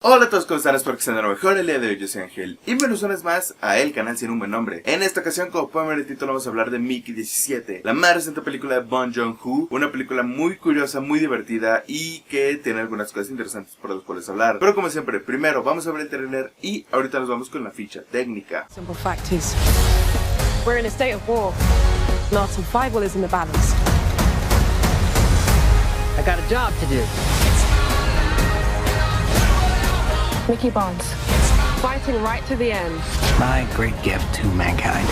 Hola a todos, ¿cómo están? Espero que estén de lo mejor. El día de hoy yo soy Ángel y bienvenidos una vez más a El Canal Sin Un Buen Nombre. En esta ocasión, como pueden ver en el título, vamos a hablar de Mickey 17, la más reciente película de Bong Joon-ho. Una película muy curiosa, muy divertida y que tiene algunas cosas interesantes por las cuales hablar. Pero como siempre, primero vamos a ver el trailer y ahorita nos vamos con la ficha técnica. Simple fact is, we're in a state of war. Our survival is in the balance. I got a job to do. Mickey Barnes, fighting right to the end. My great gift to mankind.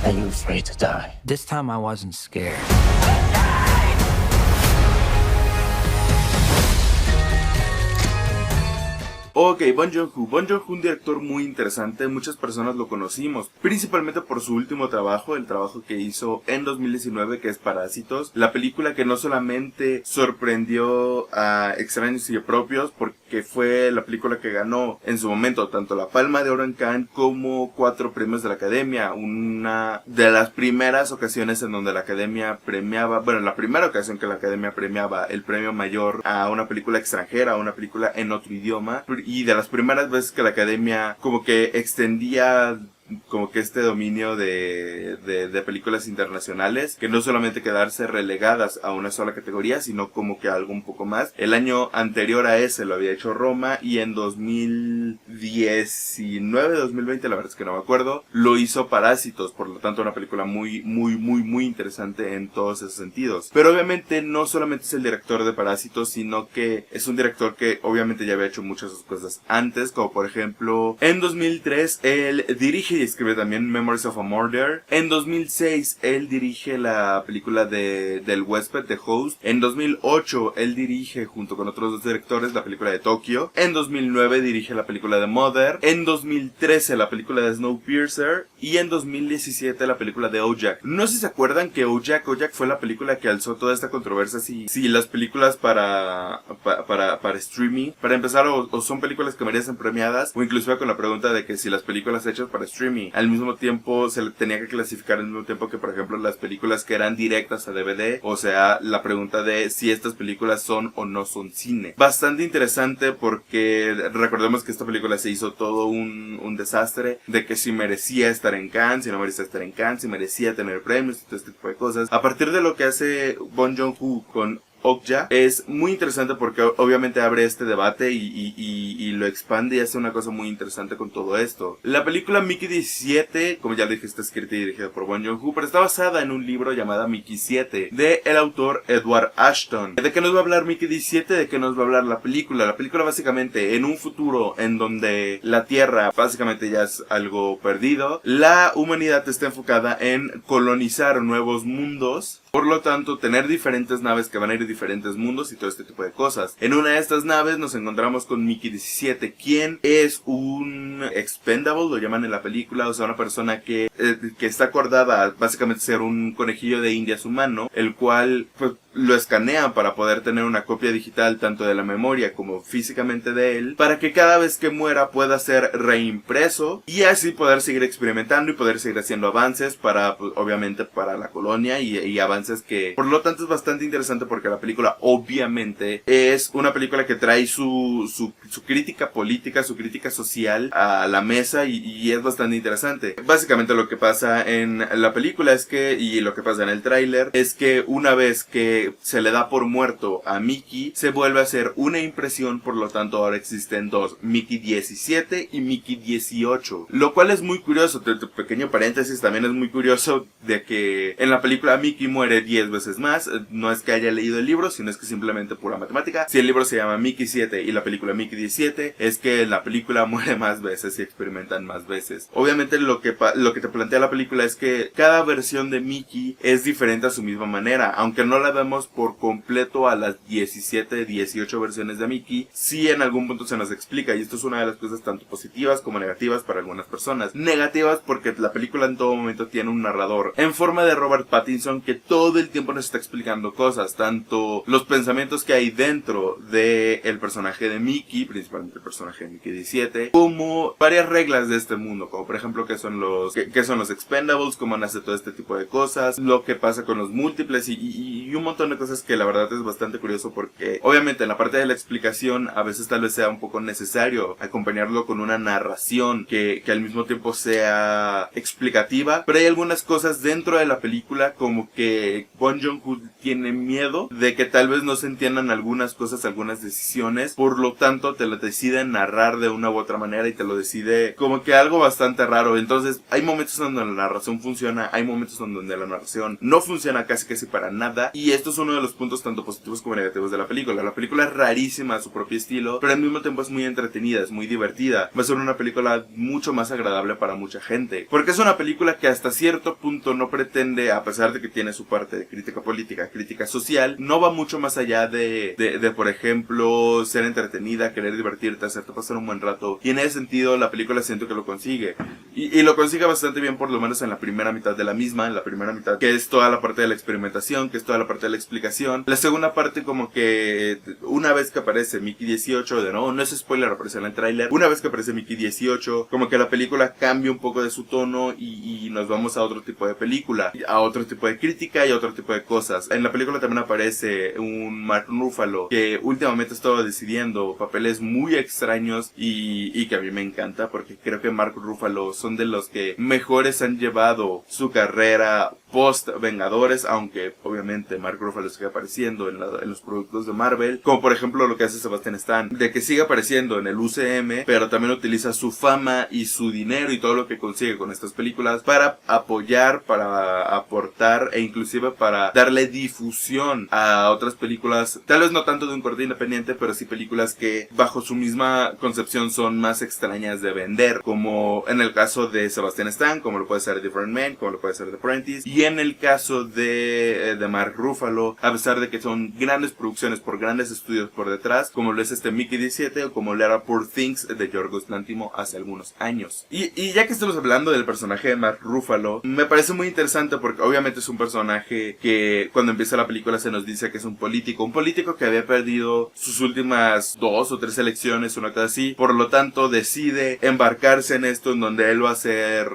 Are you afraid to die? This time I wasn't scared. Ok, Bong Joon-ho. Bong Joon-ho, un director muy interesante, muchas personas lo conocimos, principalmente por su último trabajo, el trabajo que hizo en 2019, que es Parásitos, la película que no solamente sorprendió a extraños y propios, porque fue la película que ganó en su momento tanto la Palma de Oro en Cannes como 4 premios de la Academia, una de las primeras ocasiones en donde la Academia premiaba, bueno, la primera ocasión que la Academia premiaba el premio mayor a una película extranjera, a una película en otro idioma, y de las primeras veces que la Academia como que extendía como que este dominio de películas internacionales, que no solamente quedarse relegadas a una sola categoría, sino como que algo un poco más. El año anterior a ese lo había hecho Roma, y en 2019, 2020, la verdad es que no me acuerdo, lo hizo Parásitos, por lo tanto una película muy interesante en todos esos sentidos. Pero obviamente no solamente es el director de Parásitos, sino que es un director que obviamente ya había hecho muchas cosas antes, como por ejemplo en 2003 él dirige y escribe también Memories of a Murder. En 2006 él dirige la película del huésped, The Host. En 2008 él dirige junto con otros dos directores la película de Tokio. En 2009 dirige la película de Mother. En 2013 la película de Snowpiercer. Y en 2017 la película de Ojack. No sé si se acuerdan que Ojack fue la película que alzó toda esta controversia si las películas para streaming, para empezar, o son películas que merecen premiadas, o inclusive con la pregunta de que si las películas hechas para streaming al mismo tiempo se le tenía que clasificar al mismo tiempo que, por ejemplo, las películas que eran directas a DVD, o sea, la pregunta de si estas películas son o no son cine. Bastante interesante porque recordemos que esta película se hizo todo un desastre, de que si merecía estar en Cannes, si no merecía estar en Cannes, si merecía tener premios y todo este tipo de cosas. A partir de lo que hace Bong Joon-ho con Okja es muy interesante porque obviamente abre este debate y lo expande y hace una cosa muy interesante con todo esto. La película Mickey 17, como ya dije, está escrita y dirigida por Bong Joon-ho, pero está basada en un libro llamado Mickey 7 de el autor Edward Ashton. ¿De qué nos va a hablar Mickey 17? ¿De qué nos va a hablar la película? La película básicamente en un futuro en donde la Tierra básicamente ya es algo perdido, la humanidad está enfocada en colonizar nuevos mundos. Por lo tanto, tener diferentes naves que van a ir a diferentes mundos y todo este tipo de cosas. En una de estas naves nos encontramos con Mickey 17, quien es un expendable, lo llaman en la película, o sea, una persona que está acordada a básicamente ser un conejillo de indias humano, el cual pues lo escanean para poder tener una copia digital tanto de la memoria como físicamente de él, para que cada vez que muera pueda ser reimpreso y así poder seguir experimentando y poder seguir haciendo avances para, pues, obviamente para la colonia y avances que, por lo tanto, es bastante interesante porque la película obviamente es una película que trae su crítica política, su crítica social a la mesa y es bastante interesante. Básicamente lo que pasa en la película es que, y lo que pasa en el tráiler, es que una vez que se le da por muerto a Mickey, se vuelve a hacer una impresión, por lo tanto ahora existen dos, Mickey 17 y Mickey 18, lo cual es muy curioso. Pequeño paréntesis, también es muy curioso de que en la película Mickey muere 10 veces más. No es que haya leído el libro, sino es que simplemente pura matemática. Si el libro se llama Mickey 7 y la película Mickey 17, es que la película muere más veces y experimentan más veces. Obviamente lo que te plantea la película es que cada versión de Mickey es diferente a su misma manera, aunque no la vemos por completo a las 17, 18 versiones de Mickey, sí en algún punto se nos explica, y esto es una de las cosas tanto positivas como negativas para algunas personas. Negativas porque la película en todo momento tiene un narrador en forma de Robert Pattinson que todo el tiempo nos está explicando cosas, tanto los pensamientos que hay dentro del personaje de Mickey, principalmente el personaje de Mickey 17, como varias reglas de este mundo, como por ejemplo qué son los expendables, cómo nace todo este tipo de cosas, lo que pasa con los múltiples y un montón montón de cosas que la verdad es bastante curioso porque obviamente en la parte de la explicación a veces tal vez sea un poco necesario acompañarlo con una narración que al mismo tiempo sea explicativa, pero hay algunas cosas dentro de la película como que Bong Joon-ho tiene miedo de que tal vez no se entiendan algunas cosas, algunas decisiones, por lo tanto te lo decide narrar de una u otra manera y te lo decide como que algo bastante raro. Entonces hay momentos en donde la narración funciona, hay momentos en donde la narración no funciona casi para nada, y esto es uno de los puntos tanto positivos como negativos de la película. La película es rarísima a su propio estilo, pero al mismo tiempo es muy entretenida, es muy divertida. Va a ser una película mucho más agradable para mucha gente, porque es una película que hasta cierto punto no pretende, a pesar de que tiene su parte de crítica política, crítica social, no va mucho más allá de por ejemplo, ser entretenida, querer divertirte, hacerte pasar un buen rato, y en ese sentido la película siento que lo consigue, y lo consigue bastante bien, por lo menos en la primera mitad de la misma, en la primera mitad, que es toda la parte de la experimentación, que es toda la parte de la explicación. La segunda parte como que una vez que aparece Mickey 18, de nuevo no es spoiler, aparece en el tráiler, una vez que aparece Mickey 18, como que la película cambia un poco de su tono y nos vamos a otro tipo de película, a otro tipo de crítica y a otro tipo de cosas. En la película también aparece un Mark Ruffalo que últimamente ha estado decidiendo papeles muy extraños y que a mí me encanta, porque creo que Mark Ruffalo son de los que mejores han llevado su carrera post Vengadores, aunque obviamente Mark Ruffalo sigue apareciendo en los productos de Marvel, como por ejemplo lo que hace Sebastian Stan, de que sigue apareciendo en el UCM, pero también utiliza su fama y su dinero y todo lo que consigue con estas películas para apoyar, para aportar e inclusive para darle difusión a otras películas, tal vez no tanto de un corte independiente, pero sí películas que bajo su misma concepción son más extrañas de vender, como en el caso de Sebastian Stan, como lo puede ser Different Men, como lo puede ser The Apprentice, y en el caso de Mark Ruffalo, a pesar de que son grandes producciones por grandes estudios por detrás, como lo es Mickey 17 o como lo era Poor Things de Yorgos Lanthimos hace algunos años. Y ya que estamos hablando del personaje de Mark Ruffalo, me parece muy interesante porque obviamente es un personaje que cuando empieza la película se nos dice que es un político que había perdido sus últimas 2 o 3 elecciones, una cosa así, por lo tanto decide embarcarse en esto, en donde él va a ser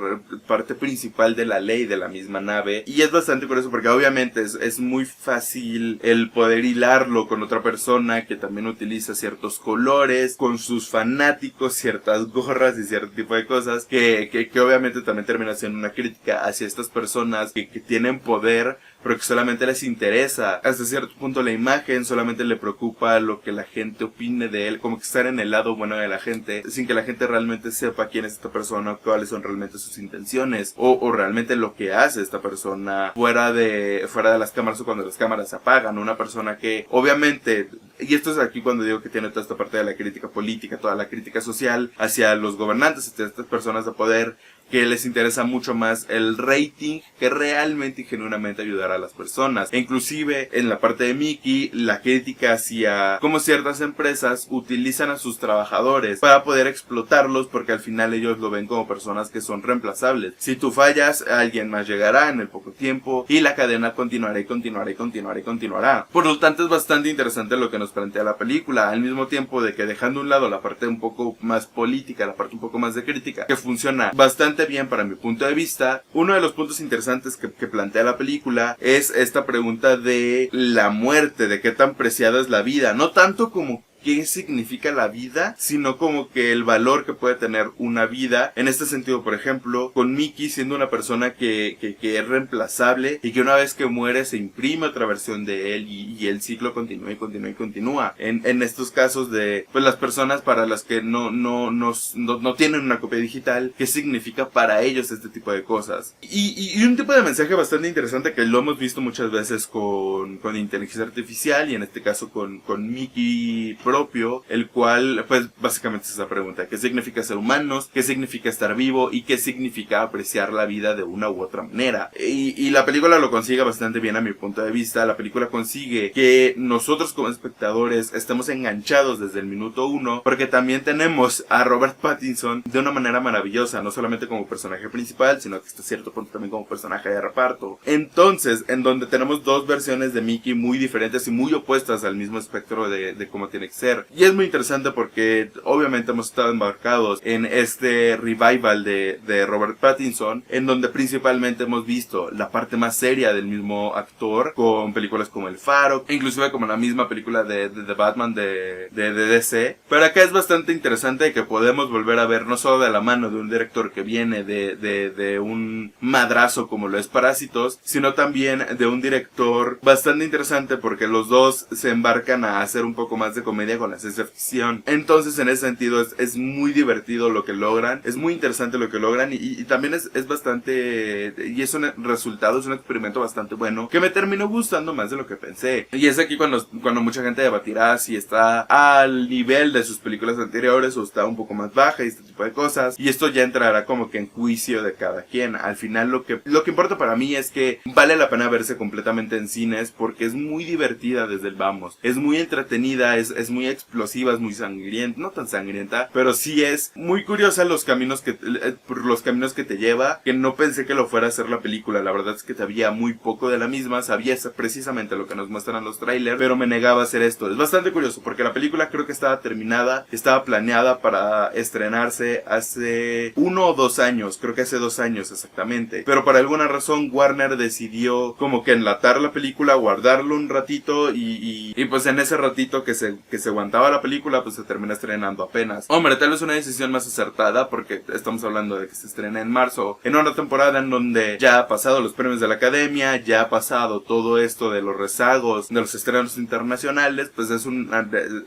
parte principal de la ley de la misma nave. Y es bastante curioso porque obviamente es muy fácil el poder hilarlo con otra persona que también utiliza ciertos colores, con sus fanáticos, ciertas gorras y cierto tipo de cosas que obviamente también termina siendo una crítica hacia estas personas que tienen poder, pero que solamente les interesa hasta cierto punto la imagen, solamente le preocupa lo que la gente opine de él, como que estar en el lado bueno de la gente, sin que la gente realmente sepa quién es esta persona, cuáles son realmente sus intenciones, o realmente lo que hace esta persona fuera de las cámaras o cuando las cámaras se apagan. Una persona que obviamente, y esto es aquí cuando digo que tiene toda esta parte de la crítica política, toda la crítica social hacia los gobernantes, hacia estas personas de poder, que les interesa mucho más el rating que realmente y genuinamente ayudar a las personas. E inclusive en la parte de Mickey, la crítica hacia cómo ciertas empresas utilizan a sus trabajadores para poder explotarlos, porque al final ellos lo ven como personas que son reemplazables. Si tú fallas, alguien más llegará en el poco tiempo y la cadena continuará y continuará y continuará y continuará. Por lo tanto es bastante interesante lo que nos plantea la película, al mismo tiempo de que dejando a un lado la parte un poco más política, la parte un poco más de crítica, que funciona bastante bien para mi punto de vista. Uno de los puntos interesantes que plantea la película es esta pregunta de la muerte, de qué tan preciada es la vida, no tanto como qué significa la vida, sino como que el valor que puede tener una vida. En este sentido, por ejemplo, con Mickey siendo una persona que es reemplazable y que una vez que muere se imprime otra versión de él y el ciclo continúa y continúa y continúa. En estos casos de pues las personas para las que no tienen una copia digital, ¿qué significa para ellos este tipo de cosas? Y un tipo de mensaje bastante interesante que lo hemos visto muchas veces con inteligencia artificial, y en este caso con Mickey propio, el cual pues básicamente es esa pregunta: ¿qué significa ser humanos? ¿Qué significa estar vivo? ¿Y qué significa apreciar la vida de una u otra manera? Y la película lo consigue bastante bien a mi punto de vista. La película consigue que nosotros como espectadores estemos enganchados desde el minuto 1, porque también tenemos a Robert Pattinson de una manera maravillosa, no solamente como personaje principal, sino que hasta cierto punto también como personaje de reparto. Entonces, en donde tenemos dos versiones de Mickey muy diferentes y muy opuestas al mismo espectro de cómo tiene que ser. Y es muy interesante porque obviamente hemos estado embarcados en este revival de Robert Pattinson, en donde principalmente hemos visto la parte más seria del mismo actor con películas como El Faro, inclusive como la misma película de Batman de DC. Pero acá es bastante interesante que podemos volver a ver no solo de la mano de un director que viene de un madrazo como lo es Parásitos, sino también de un director bastante interesante porque los dos se embarcan a hacer un poco más de comedia con la ciencia ficción. Entonces en ese sentido es muy divertido lo que logran, es muy interesante lo que logran y también es bastante, y es un resultado, es un experimento bastante bueno que me terminó gustando más de lo que pensé. Y es aquí cuando mucha gente debatirá si está al nivel de sus películas anteriores o está un poco más baja y este tipo de cosas, y esto ya entrará como que en juicio de cada quien. Al final lo que importa para mí es que vale la pena verse completamente en cines porque es muy divertida desde el vamos, es muy entretenida, es muy explosiva, es muy sangrienta, no tan sangrienta, pero sí es muy curiosa por los caminos que te lleva, que no pensé que lo fuera a hacer la película. La verdad es que sabía muy poco de la misma, sabía precisamente lo que nos muestran los trailers, pero me negaba a hacer esto. Es bastante curioso porque la película creo que estaba terminada, estaba planeada para estrenarse hace 1 o 2 años, creo que hace 2 años exactamente, pero por alguna razón Warner decidió como que enlatar la película, guardarlo un ratito y pues en ese ratito que se aguantaba la película pues se termina estrenando apenas. Hombre, tal vez una decisión más acertada porque estamos hablando de que se estrena en marzo, en una temporada en donde ya ha pasado los premios de la Academia, ya ha pasado todo esto de los rezagos, de los estrenos internacionales, pues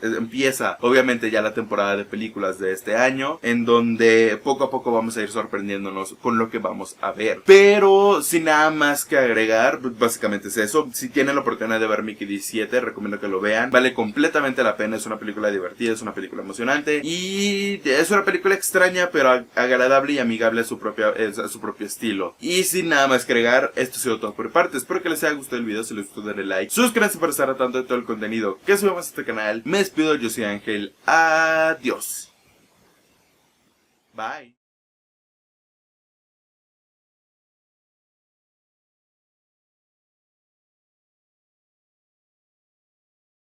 empieza obviamente ya la temporada de películas de este año, en donde poco a poco vamos a ir sorprendiéndonos con lo que vamos a ver. Pero sin nada más que agregar, básicamente es eso. Si tienen la oportunidad de ver Mickey 17, recomiendo que lo vean, vale completamente la pena, es una película divertida, es una película emocionante y es una película extraña pero agradable y amigable a su propio estilo. Y sin nada más que agregar, esto ha sido todo por mi parte. Espero que les haya gustado el video. Si les gustó, denle like, suscríbanse para estar al tanto de todo el contenido que subimos a este canal. Me despido, yo soy Ángel, adiós, bye.